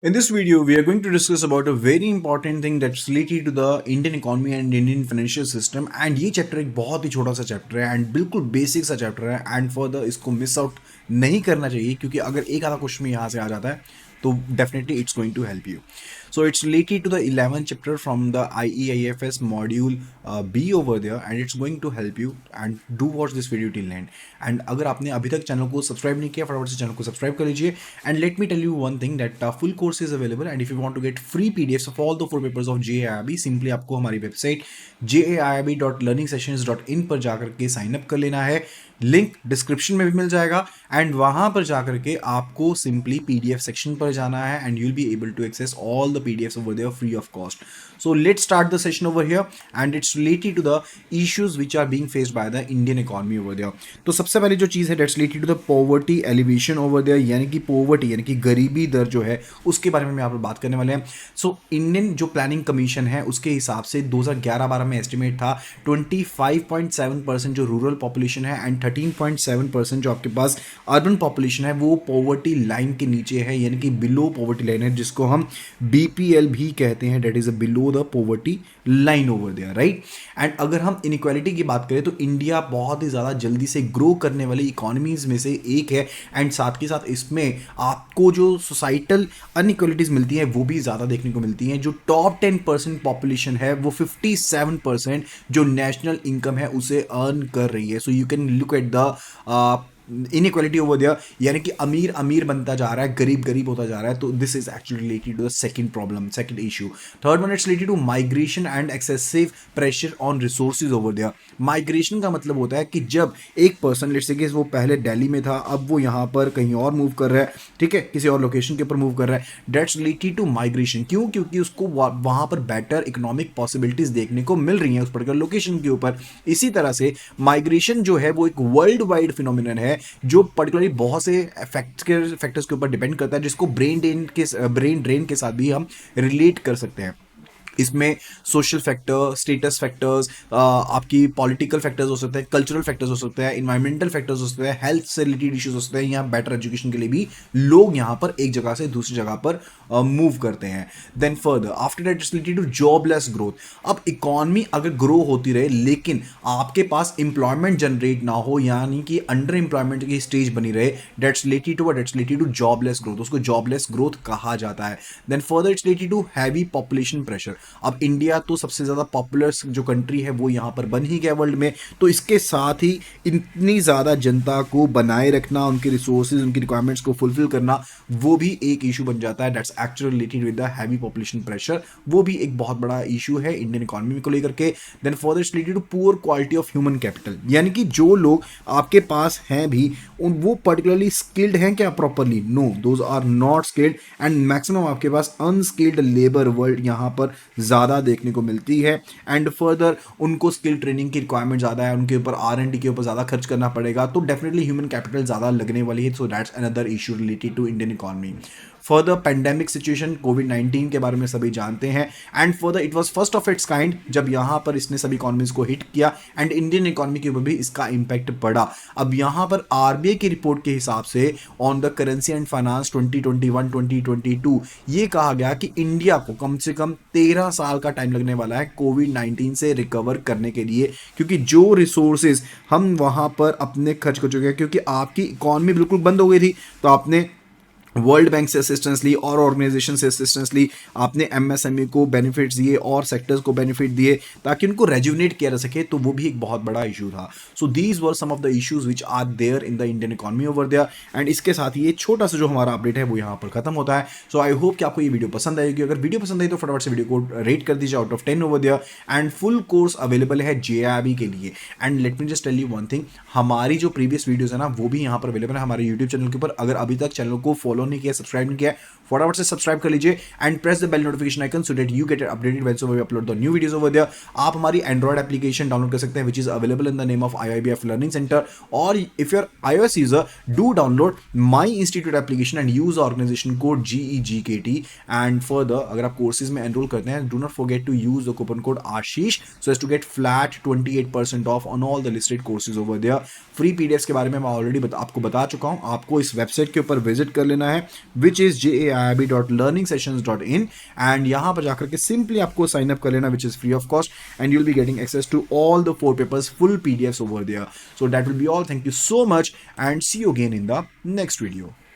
In this video, we are going to discuss about a very important thing that's related to the Indian economy and Indian financial system. And ये chapter एक बहुत ही छोटा सा chapter है and बिल्कुल basic सा chapter है and further इसको मिस आउट नहीं करना चाहिए क्योंकि अगर एक आधा क्वेश्चन यहाँ से आ जाता है तो definitely it's going to help you. So it's related to the 11th chapter from the IEIFS module B over there and it's going to help you and do watch this video till end. And अगर आपने अभी तक channel को subscribe नहीं किया फटाफट से channel को सब्सक्राइब कर लीजिए. And let me tell you one thing that full course is available and if you want to get free PDFs of all the 4 papers of JAIIB simply आपको हमारी वेबसाइट jaiib.learningsessions.in पर जाकर के sign up कर लेना है. Link description में भी मिल जाएगा एंड वहां पर जाकर के आपको सिंपली पीडीएफ सेक्शन पर जाना है and you'll be able to access all the PDFs over there free of cost. So let's start the session over here and it's related to the issues which are being faced by the Indian economy over there. तो सबसे पहली जो चीज़ है that's related to the poverty elevation over there यानी कि poverty यानी कि गरीबी दर जो है उसके बारे में हम यहाँ पर बात करने वाले हैं. So इंडियन जो प्लानिंग कमीशन है उसके हिसाब से 2011-12 में एस्टिमेट था 25.7% जो रूरल पॉपुलेशन है एंड 13.7% जो आपके पास अर्बन पॉपुलेशन है वो पॉवर्टी लाइन के नीचे है यानी कि बिलो पॉवर्टी लाइन है जिसको हम BPL भी कहते हैं that is a below the poverty line over there right. And अगर हम इनइक्वालिटी की बात करें तो इंडिया बहुत ही ज़्यादा जल्दी से ग्रो करने वाली इकोनॉमीज में से एक है एंड साथ के साथ इसमें आपको जो सोसाइटल अनइक्वालिटीज मिलती हैं वो भी ज़्यादा देखने को मिलती हैं. जो टॉप 10% पॉपुलेशन है वो 57% जो नेशनल इनकम है उसे अर्न कर रही है. So you can look at the inequality over there यानी कि अमीर अमीर बनता जा रहा है गरीब गरीब होता जा रहा है. तो this is actually related to the second problem second issue. Third one it's related to migration and excessive pressure on resources over there. Migration का मतलब होता है कि जब एक पर्सन लेट्स से कि वो पहले दिल्ली में था अब वो यहाँ पर कहीं और मूव कर रहा है ठीक है किसी और लोकेशन के ऊपर मूव कर रहा है दैट्स रिलेटेड टू माइग्रेशन. क्यों? क्योंकि उसको वहाँ पर बेटर इकोनॉमिक पॉसिबिलिटीज देखने को मिल रही हैं उस पर्टिकुलर लोकेशन के ऊपर. इसी तरह से माइग्रेशन जो है वो एक वर्ल्ड वाइड फिनोमिनन है जो पर्टिकुलरली बहुत से फैक्टर्स के ऊपर डिपेंड करता है जिसको ब्रेन ड्रेन के साथ भी हम रिलेट कर सकते हैं. इसमें सोशल फैक्टर स्टेटस फैक्टर्स आपकी पॉलिटिकल फैक्टर्स हो सकते हैं कल्चरल फैक्टर्स हो सकते हैं इन्वायरमेंटल फैक्टर्स हो सकते हैं हेल्थ से रिलेटेड इश्यूज हो सकते हैं या बेटर एजुकेशन के लिए भी लोग यहाँ पर एक जगह से दूसरी जगह पर मूव करते हैं. Then further after that it's related to jobless growth. अब इकॉनमी अगर ग्रो होती रहे लेकिन आपके पास एम्प्लॉयमेंट जनरेट ना हो यानी कि अंडर एम्प्लॉयमेंट की स्टेज बनी रहे that's related to jobless growth. उसको जॉबलेस ग्रोथ कहा जाता है. Then further it's related to heavy population pressure. अब इंडिया तो सबसे ज़्यादा पॉपुलर जो कंट्री है वो यहाँ पर बन ही गया वर्ल्ड में तो इसके साथ ही इतनी ज़्यादा जनता को बनाए रखना उनके रिसोर्सेज उनकी रिक्वायरमेंट्स को फुलफिल करना वो भी एक इशू बन जाता है. That's actually related with the heavy population pressure. वो भी एक बहुत बड़ा इशू है इंडियन इकोनॉमी को लेकर के. Then further it's related to poor quality of human capital यानी कि जो लोग आपके पास हैं भी वो पर्टिकुलरली स्किल्ड हैं क्या properly? No those are not skilled and maximum आपके पास अनस्किल्ड लेबर वर्ल्ड यहाँ पर ज़्यादा देखने को मिलती है. एंड फर्दर उनको स्किल ट्रेनिंग की रिक्वायरमेंट ज़्यादा है उनके ऊपर R&D के ऊपर ज़्यादा खर्च करना पड़ेगा तो डेफिनेटली ह्यूमन कैपिटल ज़्यादा लगने वाली है. So that's another issue related to Indian economy. Further pandemic situation कोविड-19 के बारे में सभी जानते हैं and further it was first of its kind जब यहाँ पर इसने सभी इकोनॉमीज को हिट किया एंड इंडियन इकोनॉमी के ऊपर भी इसका इम्पैक्ट पड़ा. अब यहाँ पर RBI की रिपोर्ट के हिसाब से on the currency and finance 2021-2022 ये कहा गया कि इंडिया को कम से कम 13 साल का टाइम लगने वाला है कोविड-19 से रिकवर करने के लिए क्योंकि जो रिसोर्सेज हम वहाँ पर अपने खर्च कर चुके हैं क्योंकि आपकी इकोनॉमी बिल्कुल बंद हो गई थी तो आपने वर्ल्ड बैंक से असिस्टेंस ली और ऑर्गेनाइजेशन से असिस्टेंस ली आपने MSME को बेनिफिट्स दिए और सेक्टर्स को बेनिफिट दिए ताकि उनको रेजुनेट किया जा सके तो वो भी एक बहुत बड़ा इशू था. So these were some of the issues which are there in the Indian economy over there and इसके साथ ही ये छोटा सा जो हमारा अपडेट है वो यहाँ पर खत्म होता है. सो आई होप कि आपको ये वीडियो पसंद आएगी. अगर वीडियो पसंद आई तो फटाफट से वीडियो को रेट कर दीजिए out of 10 over there and full course available है JIIB के लिए. And let me just tell you one thing हमारी जो प्रीवियस वीडियोज है ना वो भी यहाँ पर अवेलेबल है हमारे यूट्यूब चैनल के ऊपर. अगर अभी तक चैनल को फॉलो नहीं किया सब्सक्राइब नहीं किया फटाफट से सब्सक्राइब कर लीजिए and press the bell notification icon so that you get updated whenever we upload the new videos over there. आप हमारी एंड्रॉइड एप्लीकेशन डाउनलोड कर सकते हैं which is available in the name of IIBF learning centre और if you are iOS user do download my institute application and use organisation code GEGKT. And further अगर आप courses में enrol करते हैं do not forget to use the coupon code Ashish so as to get flat 28% off on all the listed courses over there. Free PDFs के बारे में मैं already आपको बता चुका हूं. आपको इस वेबसाइट के ऊपर विजिट कर लेना है है विच इज jaiib.learningsessions.in एंड यहाँ पर जाकर के सिंपली आपको साइन अप कर लेना which is free of cost and you will be getting access to all the 4 papers full PDFs over there. So that will be all. Thank you so much and see you again in the next video.